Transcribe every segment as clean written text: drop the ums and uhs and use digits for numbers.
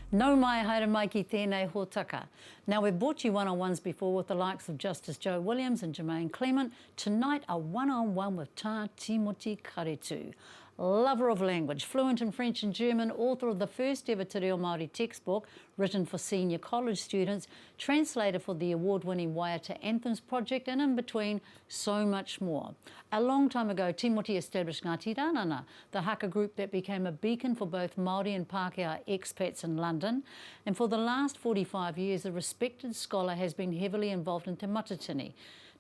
Nau mai haere mai ki tēnei hōtaka. Now, we've brought you one-on-ones before with the likes of Justice Joe Williams and Jermaine Clement. Tonight, a one-on-one with Tā Timoti Karetu. Lover of language, fluent in French and German, author of the first ever Te Reo Māori textbook written for senior college students, translator for the award-winning Waiata Anthems project, and in between, so much more. A long time ago, Timoti established Ngāti Rānana, the haka group that became a beacon for both Māori and Pākehā expats in London. And for the last 45 years, the respected scholar has been heavily involved in Te Matatini.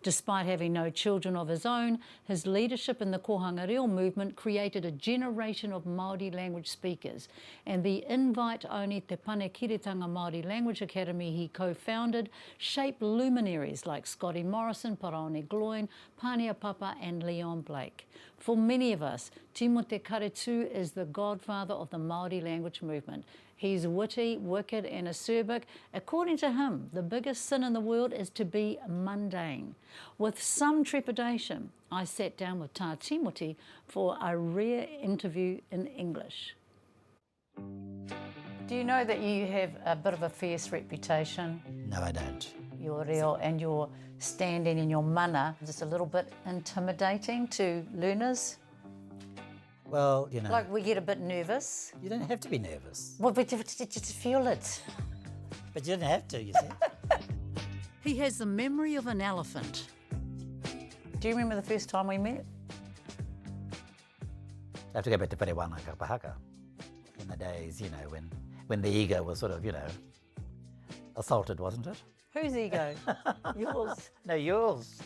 Despite having no children of his own, his leadership in the Kohanga Reo movement created a generation of Māori language speakers, and the invite-only Te Panekiretanga Māori Language Academy he co-founded shaped luminaries like Scotty Morrison, Paraone Gloin, Pānia Papa and Leon Blake. For many of us, Timoti Karetu is the godfather of the Māori language movement. He's witty, wicked and acerbic. According to him, the biggest sin in the world is to be mundane. With some trepidation, I sat down with Tā Timoti for a rare interview in English. Do you know that you have a bit of a fierce reputation? No, I don't. Your reo and your standing in your mana, just a little bit intimidating to learners? Well, you know... Like we get a bit nervous. You don't have to be nervous. Well, but just feel it. But you don't have to, you see. He has the memory of an elephant. Do you remember the first time we met? I have to go back to Parewana Kapahaka. In the days, you know, when the ego was sort of, you know, assaulted, wasn't it? Whose ego? Yours? No, yours.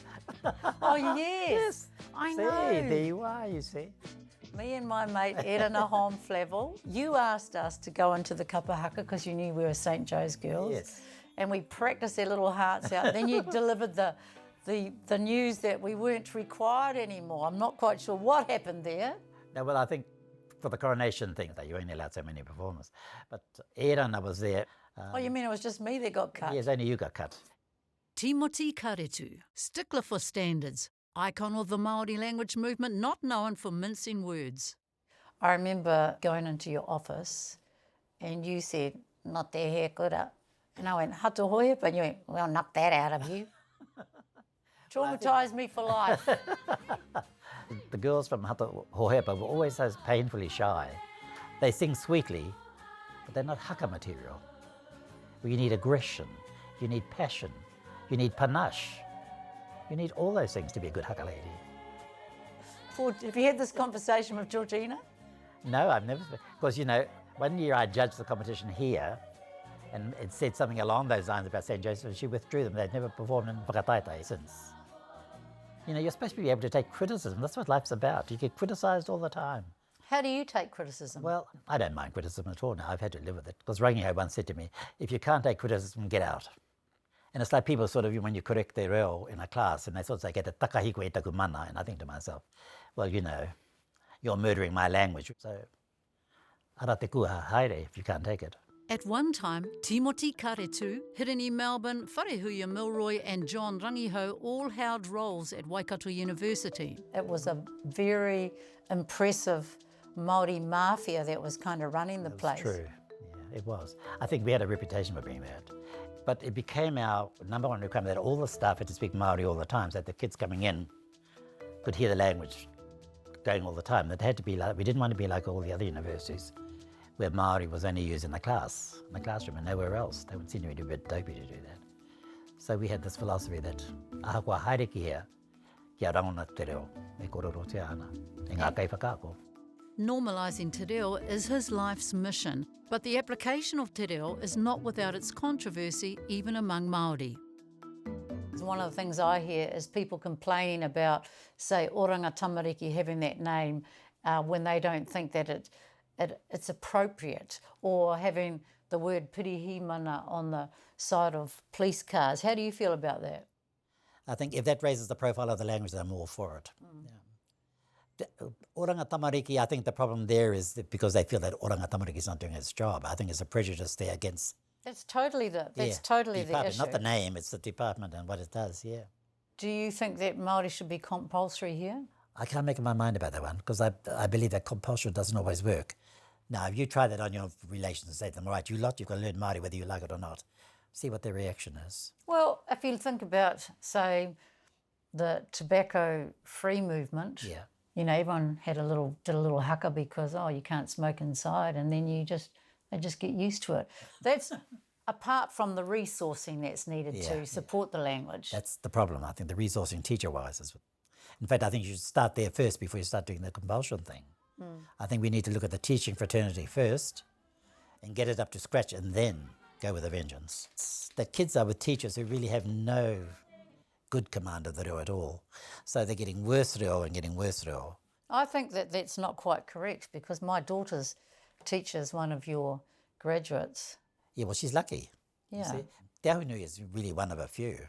Oh, yes. I know. See, there you are, you see. Me and my mate Erina Hom Flavel, you asked us to go into the kapahaka because you knew we were St. Joe's girls. Yes. And we practiced their little hearts out. Then you delivered the news that we weren't required anymore. I'm not quite sure what happened there. No, well, I think for the coronation thing, that you only allowed so many performers. But Erina was there. Oh, you mean it was just me that got cut? Yes, only you got cut. Timoti Karetu, stickler for standards, icon of the Māori language movement, not known for mincing words. I remember going into your office and you said, "Not te he kura." And I went, "Hatu hoipa," and you went, "We'll knock that out of you." Traumatised me for life. The girls from Hata Hohepa were always so painfully shy. They sing sweetly, but they're not haka material. You need aggression, you need passion, you need panache. You need all those things to be a good haka lady. Have you had this conversation with Georgina? No, I've never. Because, you know, one year I judged the competition here, and it said something along those lines about St. Joseph, and she withdrew them. They'd never performed in Whakataitai since. You know, you're supposed to be able to take criticism. That's what life's about. You get criticised all the time. How do you take criticism? Well, I don't mind criticism at all now. I've had to live with it. Because Rangiho once said to me, if you can't take criticism, get out. And it's like people sort of, when you correct their reo in a class, and they sort of say, "Te takahiko e taku mana," and I think to myself, well, you know, you're murdering my language. So, ara te kua haere if you can't take it. At one time, Timoti Karetu, Hirini Melbourne, Wharehuia Milroy and John Rangiho all held roles at Waikato University. It was a very impressive Māori mafia that was kind of running the place. True, yeah, it was. I think we had a reputation for being that. But it became our number one requirement that all the staff had to speak Māori all the time, so that the kids coming in could hear the language going all the time. That had to be like, we didn't want to be like all the other universities, where Māori was only used in the classroom and nowhere else. They would seem to be a bit dopey to do that. So we had this philosophy that ahakua haere ki hea, kia rangona te reo, e kororo te ana, e ngā kai whakaako. Normalising te reo is his life's mission, but the application of te reo is not without its controversy, even among Māori. One of the things I hear is people complaining about, say, Oranga Tamariki having that name when they don't think that it's appropriate, or having the word pirihimana on the side of police cars. How do you feel about that? I think if that raises the profile of the language, then I'm all for it. Yeah. Oranga Tamariki, I think the problem there is that because they feel that Oranga Tamariki is not doing its job. I think there's a prejudice there against... That's totally the issue. Not the name, it's the department and what it does, yeah. Do you think that Māori should be compulsory here? I can't make up my mind about that one, because I believe that compulsion doesn't always work. Now, if you try that on your relations and say to them, all right, you lot, you've got to learn Māori whether you like it or not, see what their reaction is. Well, if you think about, say, the tobacco-free movement, Yeah. you know, everyone did a little haka because, oh, you can't smoke inside, and then they just get used to it. That's apart from the resourcing that's needed to support the language. That's the problem, I think, the resourcing teacher-wise. In fact, I think you should start there first before you start doing the compulsion thing. I think we need to look at the teaching fraternity first and get it up to scratch and then go with a vengeance. It's that kids are with teachers who really have no good command of the reo at all. So they're getting worse reo and getting worse reo. I think that that's not quite correct because my daughter's teacher is one of your graduates. Yeah, well, she's lucky. Yeah. See? Te Ahunui is really one of a few.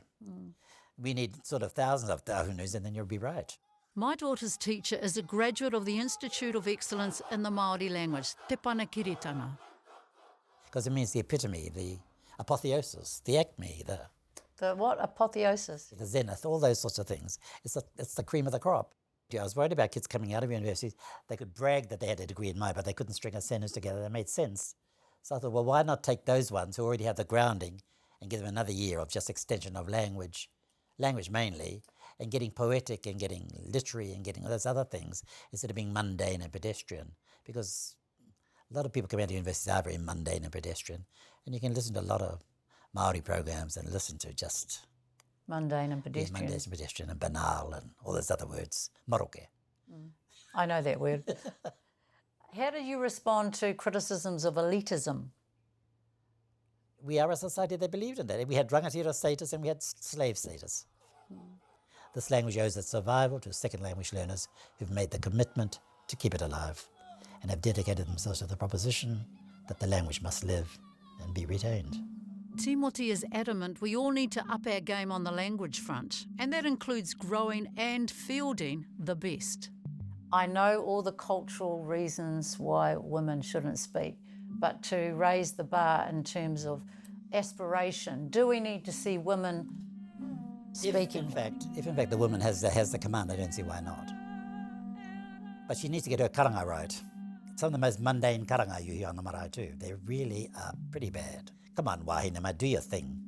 We need sort of thousands of Te Ahunuis and then you'll be right. My daughter's teacher is a graduate of the Institute of Excellence in the Māori Language, Te Panakiritanga. Because it means the epitome, the apotheosis, the acme, The what? Apotheosis? the zenith, all those sorts of things. It's the cream of the crop. Yeah, I was worried about kids coming out of universities. They could brag that they had a degree in Māori, but they couldn't string a sentence together that made sense. So I thought, well, why not take those ones who already have the grounding and give them another year of just extension of language mainly, and getting poetic and getting literary and getting all those other things instead of being mundane and pedestrian. Because a lot of people coming out of universities are very mundane and pedestrian, and you can listen to a lot of Māori programs and listen to just Mundane and pedestrian. mundane and pedestrian and banal and all those other words. Moroke. I know that word. How do you respond to criticisms of elitism? We are a society that believed in that. We had rangatira status and we had slave status. This language owes its survival to second language learners who've made the commitment to keep it alive and have dedicated themselves to the proposition that the language must live and be retained. Timoti is adamant we all need to up our game on the language front, and that includes growing and fielding the best. I know all the cultural reasons why women shouldn't speak, but to raise the bar in terms of aspiration, do we need to see women speaking? If in fact the woman has the command, I don't see why not. But she needs to get her karanga right. Some of the most mundane karanga you hear on the marae too, they really are pretty bad. Come on, Wahinema, do your thing.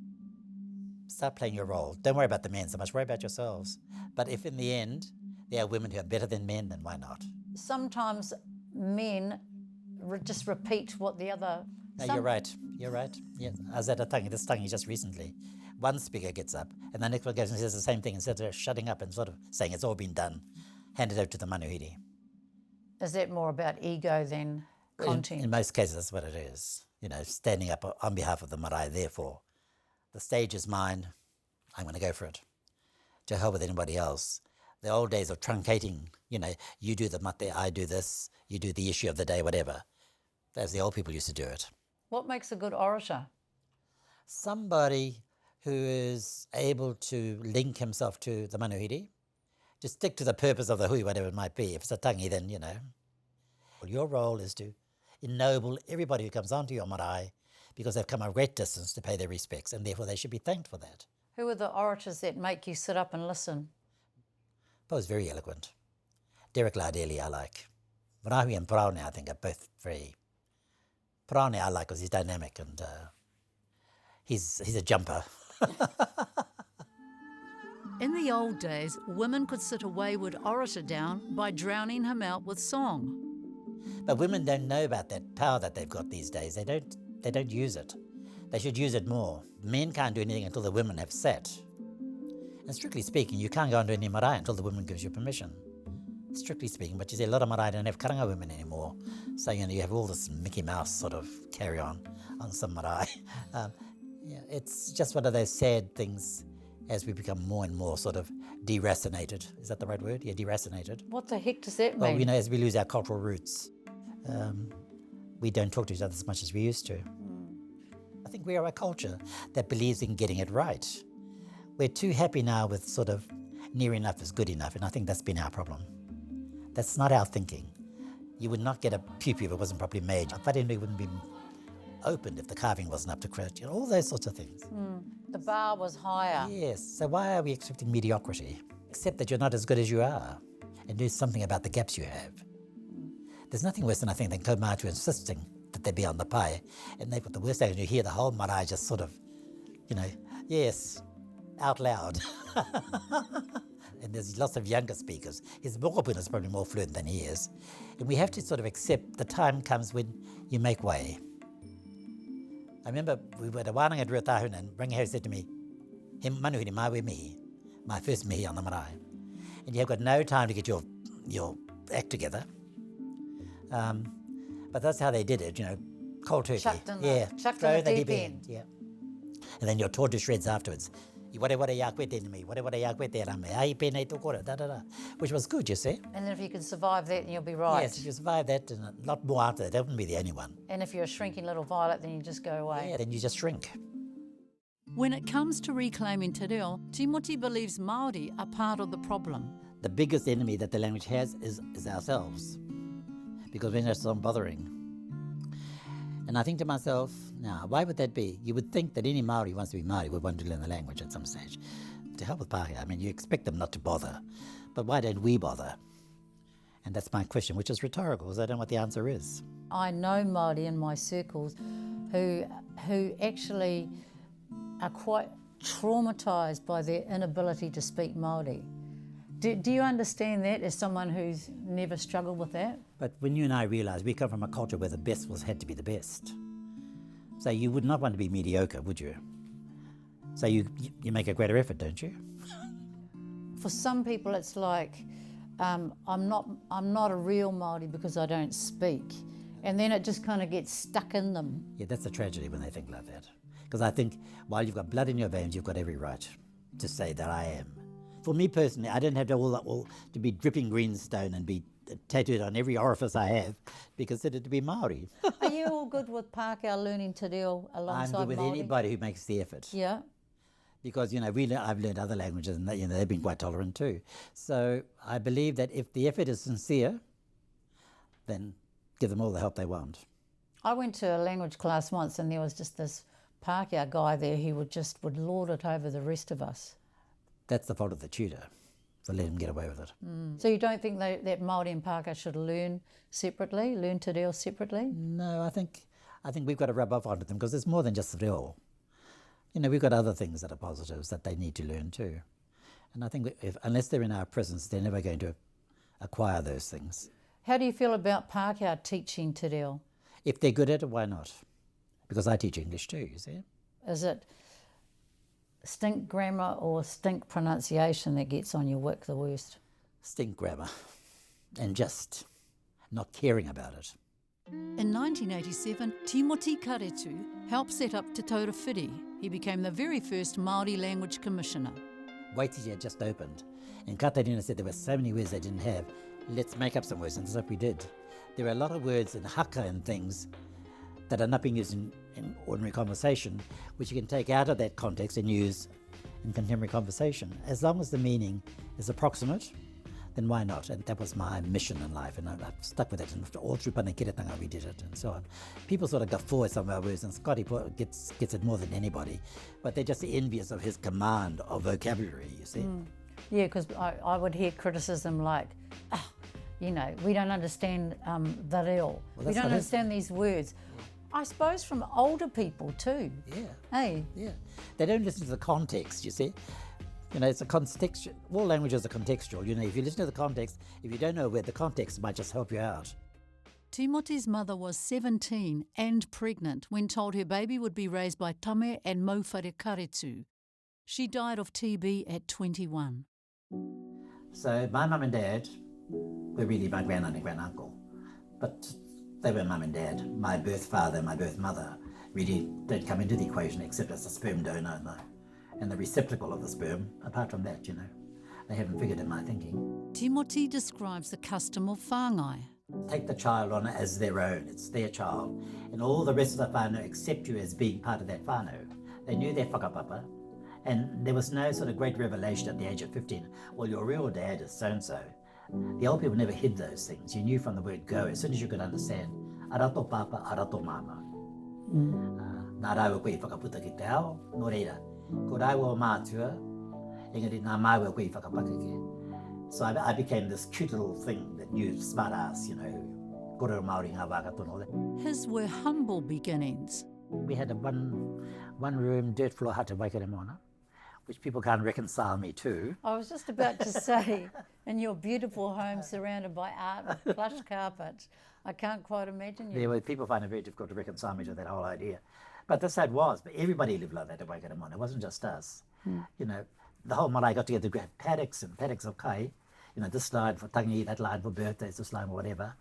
Start playing your role. Don't worry about the men so much, worry about yourselves. But if in the end there are women who are better than men, then why not? Sometimes men just repeat what the other... No, you're right. Yeah, I was at a tangi, this tangi just recently. One speaker gets up and the next one goes and says the same thing instead of shutting up and sort of saying it's all been done. Hand it over to the manuhiri. Is that more about ego than content? In most cases, that's what it is. You know, standing up on behalf of the marae, therefore, the stage is mine, I'm going to go for it. To hell with anybody else. The old days of truncating, you know, you do the mate, I do this, you do the issue of the day, whatever. As the old people used to do it. What makes a good orator? Somebody who is able to link himself to the manuhiri, to stick to the purpose of the hui, whatever it might be. If it's a tangi, then, you know. Your role is to ennoble everybody who comes onto your marae because they've come a great distance to pay their respects, and therefore they should be thanked for that. Who are the orators that make you sit up and listen? Both very eloquent. Derek Lardeli I like. Marahui and Praone I think are both very... Praone I like because he's dynamic and he's a jumper. In the old days, women could sit a wayward orator down by drowning him out with song. But women don't know about that power that they've got these days. They don't use it. They should use it more. Men can't do anything until the women have sat. And strictly speaking, you can't go into any marae until the woman gives you permission. Strictly speaking, but you see a lot of marae don't have karanga women anymore. So, you know, you have all this Mickey Mouse sort of carry on some marae. Yeah, it's just one of those sad things as we become more and more sort of deracinated. Is that the right word? Yeah, deracinated. What the heck does that mean? Well, you know, as we lose our cultural roots, we don't talk to each other as much as we used to. I think we are a culture that believes in getting it right. We're too happy now with sort of near enough is good enough, and I think that's been our problem. That's not our thinking. You would not get a pupu if it wasn't properly made. A wharenui wouldn't be opened if the carving wasn't up to credit, you know, all those sorts of things. The bar was higher. Yes, so why are we expecting mediocrity? Accept that you're not as good as you are and do something about the gaps you have. There's nothing worse than I think than kaumātua insisting that they be on the pai, and they've got the worst thing, you hear the whole marae just sort of, yes, out loud. And there's lots of younger speakers. His mokopuna is probably more fluent than he is. And we have to sort of accept the time comes when you make way. I remember we were at a wānanga at Ruatahuna and Rangiho said to me, he manuhiri mawe mihi, my first mihi on the marae. And you've got no time to get your act together. But that's how they did it, cold turkey. Chucked in the deep end. Yeah. And then you're torn to shreds afterwards. Which was good, you see. And then if you can survive that, then you'll be right. Yes, if you survive that, and a lot more after that, that wouldn't be the only one. And if you're a shrinking little violet, then you just go away. Yeah, then you just shrink. When it comes to reclaiming te reo, Timoti believes Māori are part of the problem. The biggest enemy that the language has is ourselves, because we're just not bothering. And I think to myself, now, why would that be? You would think that any Māori who wants to be Māori would want to learn the language at some stage. To help with Pākehā, I mean, you expect them not to bother, but why don't we bother? And that's my question, which is rhetorical, because I don't know what the answer is. I know Māori in my circles who actually are quite traumatised by their inability to speak Māori. Do you understand that as someone who's never struggled with that? But when you and I realise we come from a culture where the best had to be the best. So you would not want to be mediocre, would you? So you make a greater effort, don't you? For some people it's like, I'm not a real Māori because I don't speak. And then it just kind of gets stuck in them. Yeah, that's a tragedy when they think like that. Because I think while you've got blood in your veins, you've got every right to say that I am. For me personally, I don't have to to be dripping greenstone and be tattooed on every orifice I have, be considered to be Māori. Are you all good with Pākehā learning te reo alongside Māori? I'm good with anybody who makes the effort. Yeah. Because, I've learned other languages and they've been quite tolerant too. So I believe that if the effort is sincere, then give them all the help they want. I went to a language class once and there was just this Pākehā guy there who would lord it over the rest of us. That's the fault of the tutor, for letting him get away with it. So you don't think that Māori and Pākehā should learn te reo separately? No, I think we've got to rub off onto them because there's more than just the reo. We've got other things that are positives that they need to learn too. And I think unless they're in our presence, they're never going to acquire those things. How do you feel about Pākehā teaching te reo? If they're good at it, why not? Because I teach English too, you see. Is it stink grammar or stink pronunciation that gets on your wick the worst? Stink grammar and just not caring about it. In 1987, Timoti Karetu helped set up Te Taura Whiri. He became the very first Māori language commissioner. Waititi had just opened, and Katarina said there were so many words they didn't have. Let's make up some words, and that's what we did. There are a lot of words in haka and things that are not being used in ordinary conversation, which you can take out of that context and use in contemporary conversation. As long as the meaning is approximate, then why not? And that was my mission in life, and I've stuck with it. And all through Panekiretanga we did it, and so on. People sort of guffaw at some of our words, and Scotty gets it more than anybody, but they're just envious of his command of vocabulary, you see. Yeah, because I would hear criticism like, we don't understand the reo. Well, we don't understand these words. I suppose from older people too. Yeah. Hey? Yeah. They don't listen to the context, you see. It's a contextual, all languages are contextual. If you listen to the context, if you don't know where the context might just help you out. Timoti's mother was 17 and pregnant when told her baby would be raised by tame and mauwhare karetu. She died of TB at 21. So my mum and dad were really my granddad and granduncle, but they were mum and dad. My birth father and my birth mother really don't come into the equation except as a sperm donor and the receptacle of the sperm. Apart from that, they haven't figured in my thinking. Timoti describes the custom of whāngai. Take the child on as their own, it's their child, and all the rest of the whānau accept you as being part of that whānau. They knew their whakapapa, and there was no sort of great revelation at the age of 15, well, your real dad is so-and-so. The old people never hid those things. You knew from the word go, as soon as you could understand, arato papa, arato mama. Nā rāua koe whakaputa ki te ao, nō reira, ko rāua mātua, engari nā māua koe whakapakake. So I became this cute little thing that knew smart ass, Korero Māori ngā wā katono. His were humble beginnings. We had a one room dirt floor hut in Waikaremoana, which people can't reconcile me to. I was just about to say, in your beautiful home surrounded by art with plush carpet, I can't quite imagine you. There were people find it very difficult to reconcile me to that whole idea. But that's how it was. But everybody lived like that in Waikaremoana. It wasn't just us. You know, the whole marae got together to have paddocks and paddocks of kai. You know, this line for tangi, that line for birthdays, this line for whatever.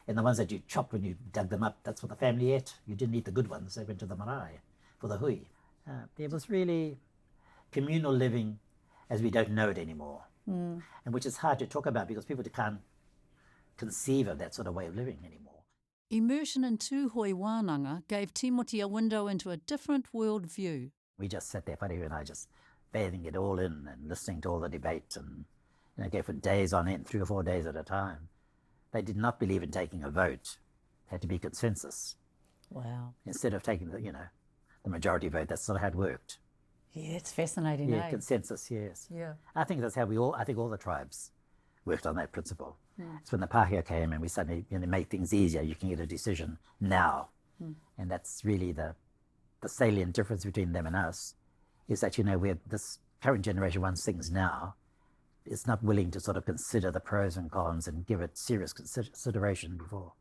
And the ones that you chopped when you dug them up, that's what the family ate. You didn't eat the good ones. They went to the marae for the hui. There was really communal living as we don't know it anymore. And which is hard to talk about because people can't conceive of that sort of way of living anymore. Immersion in tūhoi wānanga gave Timoti a window into a different world view. We just sat there, Wharehu and I, just bathing it all in and listening to all the debates and, you know, go for days on end, 3 or 4 days at a time. They did not believe in taking a vote. It had to be consensus. Wow. Instead of taking the, you know, the majority vote. That's not how it worked. Yeah, it's fascinating, Yeah, eh? consensus, yes. Yeah. I think that's how I think all the tribes worked on that principle. It's when the Pākehā came and we suddenly, you know, make things easier, you can get a decision now. And that's really the salient difference between them and us, is that, you know, this current generation wants things now, is not willing to sort of consider the pros and cons and give it serious consideration before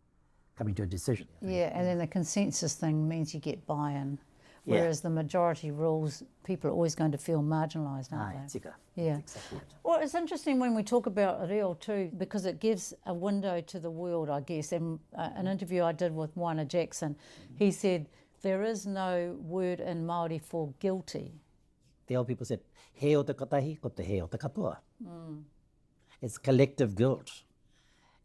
coming to a decision. Yeah, and then the consensus thing means you get buy-in, Yeah. whereas the majority rules, people are always going to feel marginalised, aren't Aye, they? tika. Yeah. Exactly it. Well, it's interesting when we talk about reo too, because it gives a window to the world, I guess. And an interview I did with Waina Jackson, he said, there is no word in Māori for guilty. The old people said, he o te katahi, ko te he o te katoa. It's collective guilt.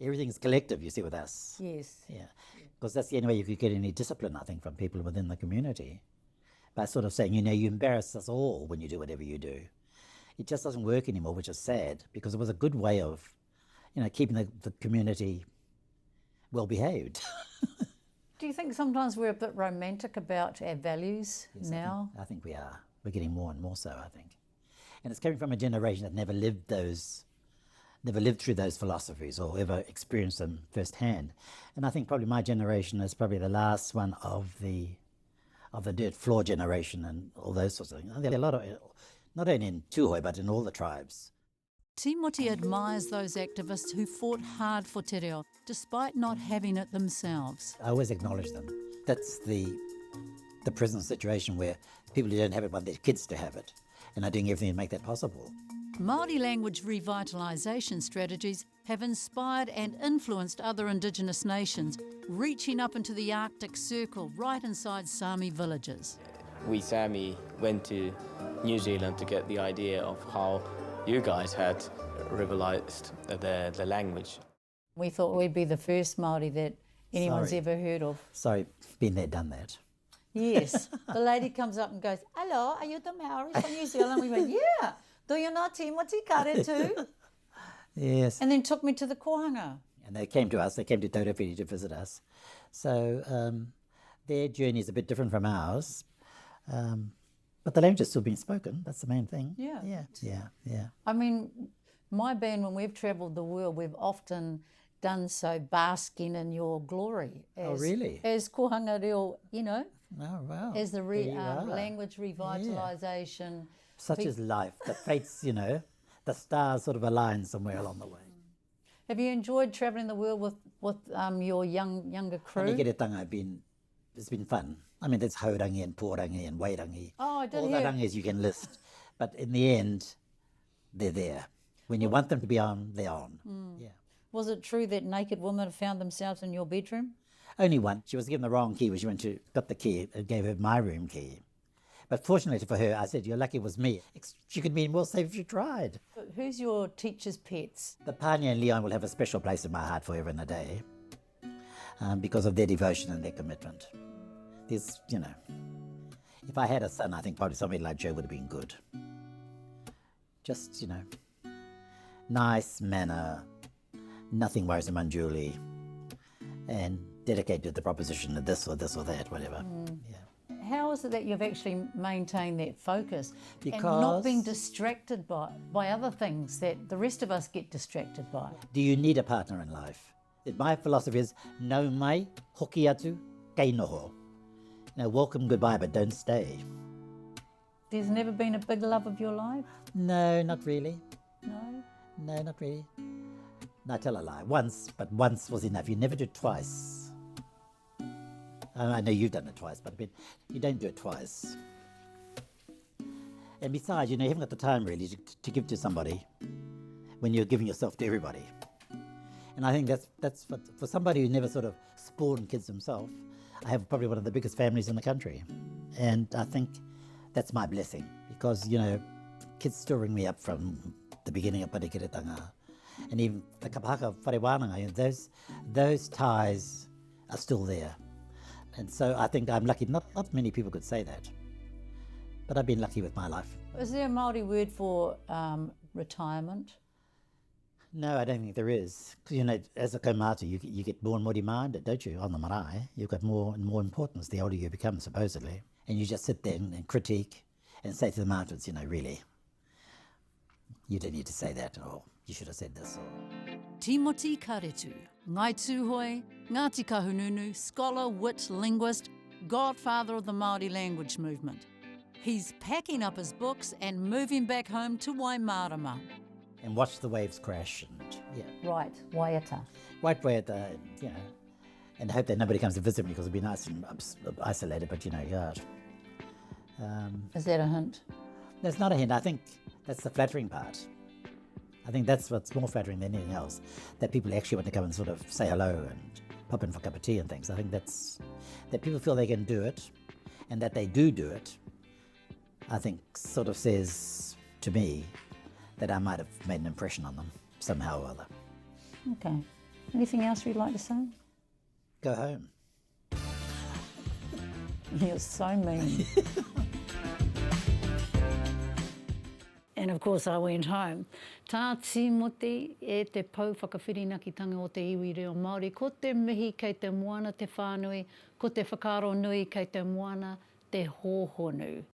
Everything is collective, you see, with us. Yes. Yeah, because that's the only way you could get any discipline, I think, from people within the community. By sort of saying, you know, you embarrass us all when you do whatever you do. It just doesn't work anymore, which is sad, because it was a good way of, you know, keeping the community well behaved. Do you think sometimes we're a bit romantic about our values now? I think we are. We're getting more and more so, I think. And it's coming from a generation that never lived through those philosophies or ever experienced them firsthand. And I think probably my generation is probably the last one of the dirt floor generation and all those sorts of things. There are a lot of, not only in Tūhoi, but in all the tribes. Timoti admires those activists who fought hard for te reo, despite not having it themselves. I always acknowledge them. That's the present situation where people who don't have it want their kids to have it and are doing everything to make that possible. Māori language revitalisation strategies have inspired and influenced other Indigenous nations, reaching up into the Arctic Circle right inside Sami villages. We Sami went to New Zealand to get the idea of how you guys had revitalised the language. We thought we'd be the first Māori that anyone's Sorry. ever heard of. Sorry, been there, done that. Yes. The lady comes up and goes, hello, are you the Maoris from New Zealand? We went, yeah. Do you know Timoti Karetu? Yes. And then took me to the kohanga. And they came to us, they came to Taurewhiti to visit us. So their journey is a bit different from ours. But the language is still being spoken, that's the main thing. Yeah. I mean, my band, when we've travelled the world, we've often done so basking in your glory. Oh, really? As kohanga reo, you know, Oh, wow. as the There you are. language revitalisation. Such is life. The fates, you know, the stars sort of align somewhere along the way. Have you enjoyed travelling the world with your younger crew? Rangiretanga it's been fun. I mean, there's haurangi and pōrangi and wairangi. Oh, I did All hear. the rangis you can list. But in the end, they're there. When you want them to be on, they're on. Yeah. Was it true that naked women have found themselves in your bedroom? Only one. She was given the wrong key when she went to got the key. It gave her my room key. But fortunately for her, I said, you're lucky it was me. She could be more safe if she tried. Who's your teacher's pets? The Pānia and Leon will have a special place in my heart forever and a day because of their devotion and their commitment. There's, you know, if I had a son, I think probably somebody like Joe would have been good. Just, you know, nice manner, nothing worries him unduly, and dedicated to the proposition of this or that, whatever. Yeah. How is it that you've actually maintained that focus and Because- not being distracted by other things that the rest of us get distracted by? Do you need a partner in life? My philosophy is, no mai, hoki atu, kei noho. Welcome, goodbye, but don't stay. There's never been a big love of your life? No, not really. No? No, not really. No, I tell a lie. Once, but once was enough. You never do it twice. I know you've done it twice, but you don't do it twice. And besides, you haven't got the time really to give to somebody when you're giving yourself to everybody. And I think that's for somebody who never sort of spawned kids himself. I have probably one of the biggest families in the country. And I think that's my blessing because, kids still ring me up from the beginning of Parikiretanga. And even the kapahaka wharewananga, those ties are still there. And so I think I'm lucky. Not many people could say that. But I've been lucky with my life. Is there a Māori word for retirement? No, I don't think there is. Because, as a kaumātua, you get more and more demanded, don't you, on the marae? You've got more and more importance the older you become, supposedly. And you just sit there and critique and say to the mountains, really, you don't need to say that, or you should have said this. Timoti Karetu, Ngai Tūhoi, Ngāti Kahununu, scholar, wit, linguist, godfather of the Māori language movement. He's packing up his books and moving back home to Waimarama. And watch the waves crash, and Right, Waiata. White Waiata, and hope that nobody comes to visit me because it'd be nice and isolated, but God. Is that a hint? That's not a hint. I think that's the flattering part. I think that's what's more flattering than anything else, that people actually want to come and sort of say hello and pop in for a cup of tea and things. I think that people feel they can do it, and that they do it, I think sort of says to me that I might have made an impression on them somehow or other. Okay. Anything else you'd like to say? Go home. You're so mean. And of course I went home. Tā Timoti e te pau whakawhirinakitanga o te iwi reo Māori, ko te mihi kei te moana te whānui, ko te whakaro nui kei te moana te hōhonu.